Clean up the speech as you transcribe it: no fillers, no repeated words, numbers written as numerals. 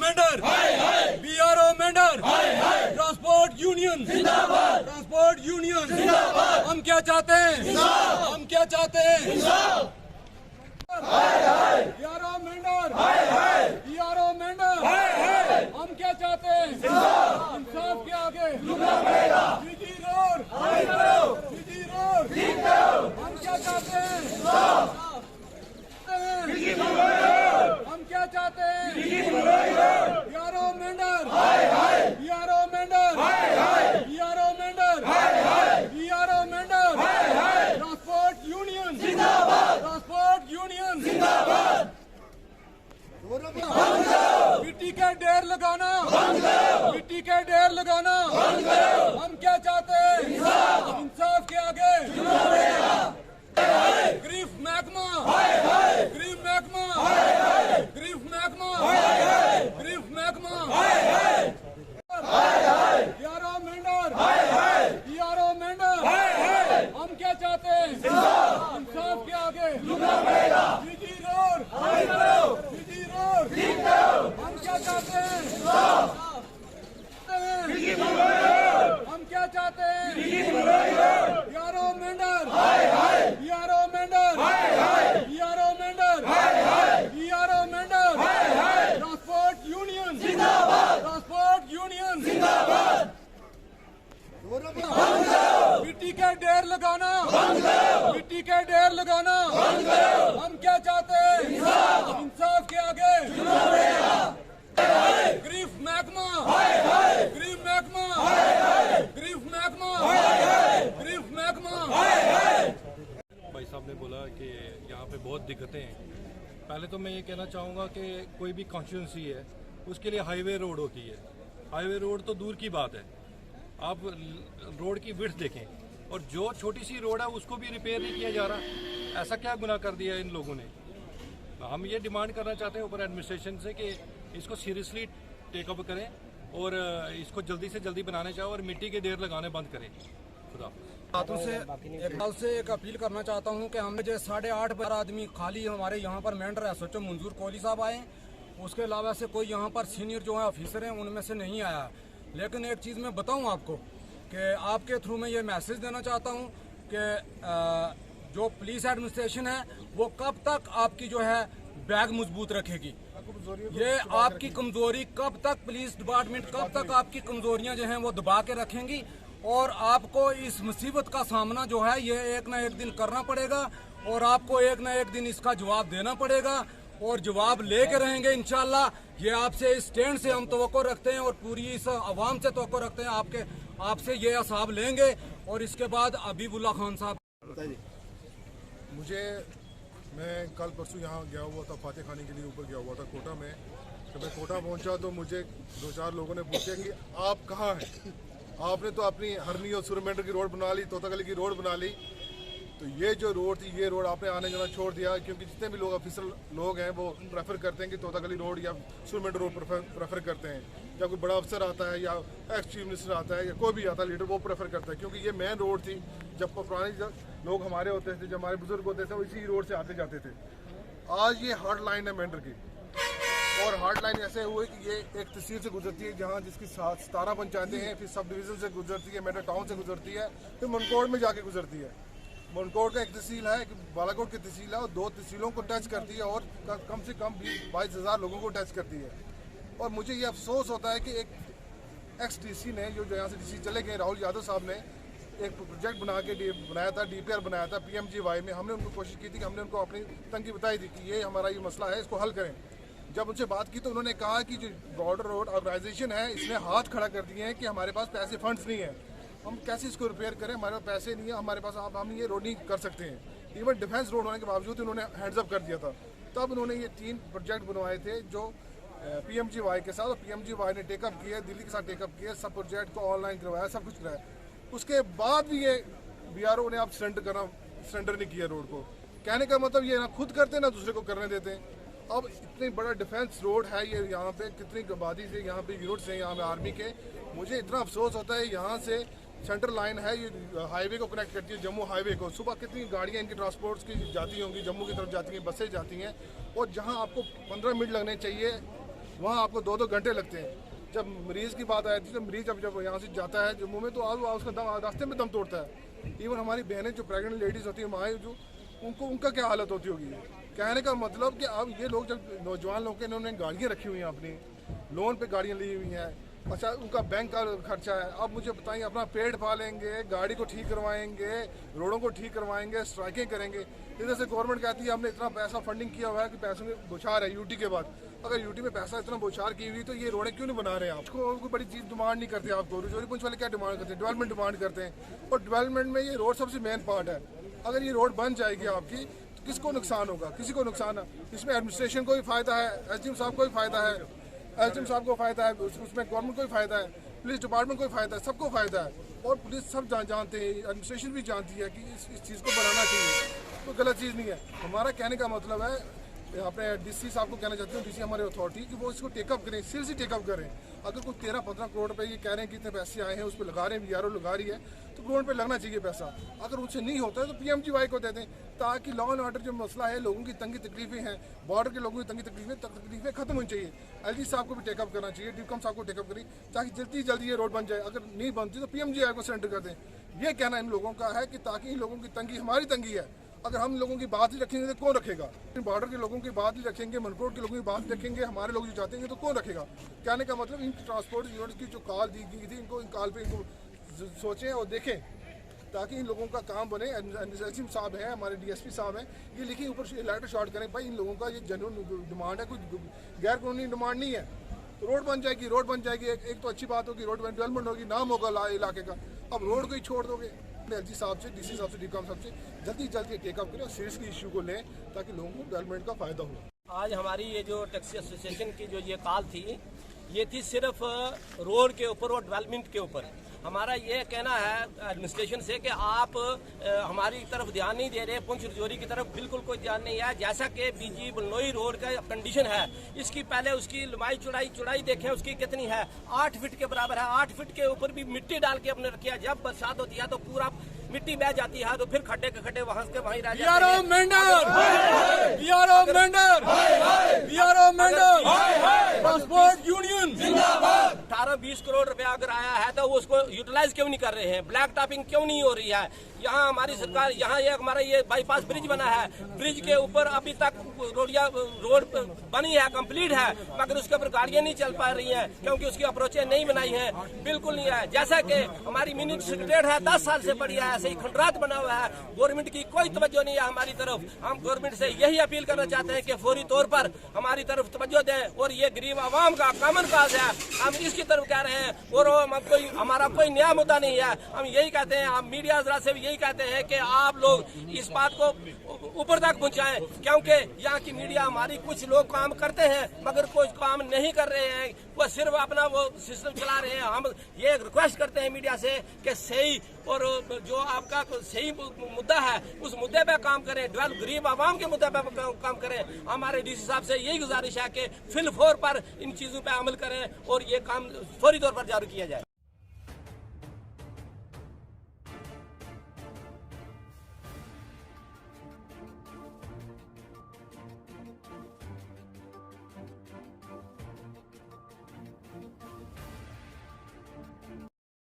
Mendhar, BRO Mendhar, transport union जिंदाबाद, transport union जिंदाबाद। हम क्या चाहते हैं, हम क्या चाहते हैं, BRO मेंढर, BRO मेंढर, हम क्या चाहते हैं, इंसाफ के आगे सीधी रोड, सीधी रोड, हम क्या चाहते हैं, हम क्या चाहते हैं, BRO Mendhar, BRO Mendhar, BRO Mendhar, BRO Mendhar, transport union जिंदाबाद, ट्रांसपोर्ट यूनियन जिंदाबाद। मिट्टी के ढेर लगाना, मिट्टी के ढेर लगाना, हम क्या चाहते हैं, इंसाफ के आगे ग्रीफ महकमा, ग्रीफ महकमा, ग्रीफ महकमा, ग्रीफ महकमा, BRO मेंढर, BRO मेंढर, हम क्या चाहते हैं, इंसाफ के आगे सीधी रोड, सीधी रोड, हम क्या चाहते हैं, हम क्या चाहते हैं, BRO Mendhar, BRO Mendhar, BRO Mendhar, BRO Mendhar, transport union जिंदाबाद, ट्रांसपोर्ट यूनियन जिंदाबाद। मिट्टी के ढेर लगाना, मिट्टी के ढेर लगाना, हम क्या चाहते हैं, इंसाफ के आगे ग्रीफ महकमा, ग्रीफ महकमा, ग्रीफ महकमा, ग्रीफ महकमा। भाई साहब ने बोला कि यहाँ पे बहुत दिक्कतें हैं। पहले तो मैं ये कहना चाहूँगा कि कोई भी कॉन्स्टिट्यूंसी है उसके लिए हाईवे रोड होती है। हाईवे रोड तो दूर की बात है, आप रोड की विड्थ देखें, और जो छोटी सी रोड है उसको भी रिपेयर नहीं किया जा रहा। ऐसा क्या गुनाह कर दिया इन लोगों ने। हम ये डिमांड करना चाहते हैं ऊपर एडमिनिस्ट्रेशन से कि इसको सीरियसली टेकअप करें और इसको जल्दी से जल्दी बनाने चाहिए और मिट्टी के ढेर लगाने बंद करें। खुदा बातों से एक अपील करना चाहता हूं कि हमें जो 8:30 आदमी खाली हमारे यहाँ पर मेंढर एसोचो मंजूर कोहली साहब आए, उसके अलावा से कोई यहाँ पर सीनियर जो है ऑफिसर हैं उनमें से नहीं आया। लेकिन एक चीज़ मैं बताऊं आपको कि आपके थ्रू में ये मैसेज देना चाहता हूं कि जो पुलिस एडमिनिस्ट्रेशन है वो कब तक आपकी जो है बैग मजबूत रखेगी, ये आपकी कमजोरी कब तक, पुलिस डिपार्टमेंट कब तक आपकी कमजोरियां जो हैं वो दबा के रखेंगी, और आपको इस मुसीबत का सामना जो है ये एक ना एक दिन करना पड़ेगा, और आपको एक ना एक दिन इसका जवाब देना पड़ेगा, और जवाब लेके रहेंगे इंशाल्लाह। ये आपसे इस स्टैंड से हम तवक्को रखते हैं और पूरी इस आवाम से तवक्को रखते हैं, आपसे ये हिसाब लेंगे। और इसके बाद हबीबुल्लाह खान साहब, मैं कल परसों यहाँ गया हुआ था, फाते खाने के लिए ऊपर गया हुआ था कोटा में। जब मैं कोटा पहुँचा तो मुझे 2-4 लोगों ने पूछा कि आप कहाँ हैं, आपने तो अपनी हरनी और सुरमेंडर की रोड बना ली, तोतागली की रोड बना ली, तो ये जो रोड थी ये रोड आपने आने जाना छोड़ दिया। क्योंकि जितने भी लोग ऑफिसर लोग हैं वो प्रेफर करते हैं कि तोतागली रोड या सुरमेंडर रोड प्रेफर करते हैं। जब कोई बड़ा अफसर आता है या एक्स चीफ मिनिस्टर आता है या कोई भी आता है लीडर, वो प्रेफर करता है। क्योंकि ये मेन रोड थी, जब पुराने लोग हमारे होते थे, जब हमारे बुजुर्ग होते थे, वो इसी रोड से आते जाते थे। आज ये हार्ड लाइन है मेंढर की, और हार्ड लाइन ऐसे हुए कि ये एक तहसील से गुजरती है जहाँ जिसकी 17 पंचायतें हैं, फिर सब डिवीज़न से गुजरती है, मेंढर टाउन से गुजरती है, फिर मनकोट में जाके गुजरती है। मनकोट का एक तहसील है, एक बालाकोट की तहसील है, और 2 तहसीलों को टच करती है, और कम से कम 22,000 लोगों को टच करती है। और मुझे ये अफसोस होता है कि एक एक्स डीसी ने, जो यहाँ से डीसी चले गए राहुल यादव साहब ने, एक प्रोजेक्ट बनाया था, DPR बनाया था PMGY में। हमने उनको कोशिश की थी कि हमने उनको अपनी तंगी बताई थी कि ये हमारा ये मसला है, इसको हल करें। जब उनसे बात की तो उन्होंने कहा कि जो बॉर्डर रोड ऑर्गेनाइजेशन है इसने हाथ खड़ा कर दिए हैं कि हमारे पास पैसे फंड्स नहीं है, हम कैसे इसको रिपेयर करें, हमारे पास पैसे नहीं है, हमारे पास हम ये रोड नहीं कर सकते हैं। इवन डिफेंस रोड होने के बावजूद उन्होंने हैंड्स अप कर दिया था। तब उन्होंने ये 3 प्रोजेक्ट बनवाए थे जो PMGY के साथ, और PMGY ने टेकअप किया, दिल्ली के साथ टेकअप किया, सब प्रोजेक्ट को ऑनलाइन करवाया, सब कुछ कराया। उसके बाद भी ये BRO ने आप सरेंडर नहीं किया रोड को। कहने का मतलब ये ना खुद करते ना दूसरे को करने देते हैं। अब इतनी बड़ा डिफेंस रोड है ये, यहाँ पे कितनी आबादी से यहाँ पे यूनिट्स हैं यहाँ पे आर्मी के। मुझे इतना अफसोस होता है, यहाँ से सेंट्रल लाइन है, ये हाईवे को कनेक्ट करती है जम्मू हाईवे को। सुबह कितनी गाड़ियाँ इनकी ट्रांसपोर्ट्स की जाती होंगी, जम्मू की तरफ जाती हैं, बसें जाती हैं, और जहाँ आपको 15 मिनट लगने चाहिए वहाँ आपको 2-2 घंटे लगते हैं। जब मरीज की बात आई थी, जब मरीज जब यहाँ से जाता है जम्मू में, तो उसका दम रास्ते में दम तोड़ता है। इवन हमारी बहनें जो प्रेग्नेंट लेडीज़ होती हैं, माएँ जो, उनका क्या हालत होती होगी। कहने का मतलब कि अब ये लोग जब नौजवान लोग के इन्होंने गाड़ियाँ रखी हुई हैं, अपनी लोन पे गाड़ियाँ ली हुई हैं, अच्छा उनका बैंक का खर्चा है। अब मुझे बताइए, अपना पेट पालेंगे, गाड़ी को ठीक करवाएंगे, रोडों को ठीक करवाएंगे, स्ट्राइकिंग करेंगे। इधर से गवर्नमेंट कहती है हमने इतना पैसा फंडिंग किया हुआ है कि पैसों में बौछार है यूटी के बाद। अगर यूटी में पैसा इतना बौछार की हुई तो ये रोडें क्यों नहीं बना रहे हैं? आपको कोई बड़ी चीज़ डिमांड नहीं करते। आपको रजौरी पुंछ वाले क्या डिमांड करते हैं? डेवलपमेंट डिमांड करते हैं। और डेवलपमेंट में ये रोड सबसे मेन पार्ट है। अगर ये रोड बन जाएगी आपकी, तो किसको नुकसान होगा? किसी को नुकसान है। इसमें एडमिनिस्ट्रेशन को भी फायदा है, एसडीएम साहब को भी फायदा है, एसडीएम साहब को फायदा है, उसमें गवर्नमेंट को भी फायदा है, पुलिस डिपार्टमेंट को भी फायदा है, सबको फायदा है। और पुलिस सब जानते हैं, एडमिनिस्ट्रेशन भी जानती है कि इस चीज़ को बनाना चाहिए, तो गलत चीज़ नहीं है। हमारा कहने का मतलब है, अपने डीसी साहब को कहना चाहते हैं, डीसी हमारे अथॉरिटी, कि वो इसको टेकअप करें, सीरियसली टेकअप करें। अगर कोई 13-15 करोड़ रुपए ये कह रहे हैं कि इतने पैसे आए हैं, उस पर लगा रहे हैं, बीआरओ लगा रही है, तो गवर्नमेंट पे लगना चाहिए पैसा। अगर उनसे नहीं होता है तो पीएमजीवाई को दे दें, ताकि लॉ एंड ऑर्डर जो मसला है, लोगों की तंगी तकलीफें हैं, बॉर्डर के लोगों की तंगी तकलीफें खत्म होनी चाहिए। एलजी साहब को भी टेकअप करना चाहिए, डीकॉम साहब को टेकअप करें, ताकि जल्दी जल्दी ये रोड बन जाए। अगर नहीं बनती तो पीएमजीवाई को सेंटर कर दें। ये कहना इन लोगों का है कि ताकि इन लोगों की तंगी हमारी तंगी है। अगर हम लोगों की बात ही रखेंगे तो कौन रखेगा? बॉर्डर के लोगों की बात ही रखेंगे, मनकोट के लोगों की बात रखेंगे, हमारे लोग जो चाहते हैं तो कौन रखेगा? कहने का मतलब इन ट्रांसपोर्ट यूनिट्स की जो कॉल दी गई थी, इनको इन कॉल पे इनको सोचें और देखें, ताकि इन लोगों का काम बने। एसडीएम साहब हैं, हमारे डीएसपी साहब हैं, ये लिखी ऊपर लेटर शॉर्ट करें, भाई इन लोगों का ये जेन्युइन डिमांड है, कोई गैर कानूनी डिमांड नहीं है। तो रोड बन जाएगी, रोड बन जाएगी। एक तो अच्छी बात होगी, रोड डेवलपमेंट होगी, नाम होगा इलाके का। अब रोड को ही छोड़ दोगे। एलजी साहब से, डीसी साहब से, डीकॉम साहब से जल्दी टेकअप करें और सीरियसली इशू को लें, ताकि लोगों को डेवलपमेंट का फायदा हो। आज हमारी ये जो टैक्सी एसोसिएशन की जो ये कॉल थी, ये थी सिर्फ रोड के ऊपर और डेवलपमेंट के ऊपर। हमारा ये कहना है एडमिनिस्ट्रेशन से कि आप हमारी तरफ ध्यान नहीं दे रहे, पुंछ रजौरी की तरफ बिल्कुल कोई ध्यान नहीं है। जैसा कि बीजी बलनोई रोड का कंडीशन है, इसकी पहले उसकी लंबाई चौड़ाई देखें, उसकी कितनी है, 8 फीट के बराबर है। 8 फीट के ऊपर भी मिट्टी डाल के अपने रखी है। जब बरसात होती है तो पूरा मिट्टी बह जाती है, तो फिर खड्डे के खड्डे वहां के वहीं रह जाते हैं। ट्रांसपोर्ट यूनियन 18-20 करोड़ रुपया अगर आया है तो वो उसको यूटिलाइज क्यों नहीं कर रहे हैं? ब्लैक टॉपिंग क्यों नहीं हो रही है? यहाँ हमारी सरकार, यहाँ ये हमारा ये बाईपास ब्रिज बना है, ब्रिज के ऊपर अभी तक रोड बनी है, कंप्लीट है, मगर उसके ऊपर गाड़ियां नहीं चल पा रही हैं, क्योंकि उसकी अप्रोचें नहीं बनाई हैं, बिल्कुल नहीं है। जैसा कि हमारी मिनी सेक्रेटरीट है, 10 साल से पड़ी है, ऐसे ही खंडरात बना हुआ है, गवर्नमेंट की कोई तवज्जो नहीं है हमारी तरफ। हम गवर्नमेंट से यही अपील करना चाहते हैं कि फौरी तौर पर हमारी तरफ तवज्जो दें, और ये गरीब आवाम का कॉमन काज है, हम इसकी तरफ कह रहे हैं। और हमारा कोई नया मुद्दा नहीं है। हम यही कहते हैं, हम मीडिया जरा से यही कहते हैं कि आप लोग इस बात को ऊपर तक पहुंचाएं, क्योंकि यहाँ की मीडिया हमारी, कुछ लोग काम करते हैं मगर कुछ काम नहीं कर रहे हैं, वो सिर्फ अपना वो सिस्टम चला रहे हैं। हम ये रिक्वेस्ट करते हैं मीडिया से कि सही और जो आपका सही मुद्दा है उस मुद्दे पे काम करें, गरीब आवाम के मुद्दे पे काम करें। हमारे डीसी साहब से यही गुजारिश है कि फिल फोर पर इन चीजों पे अमल करें और ये काम फौरी तौर पर जारी किया जाए।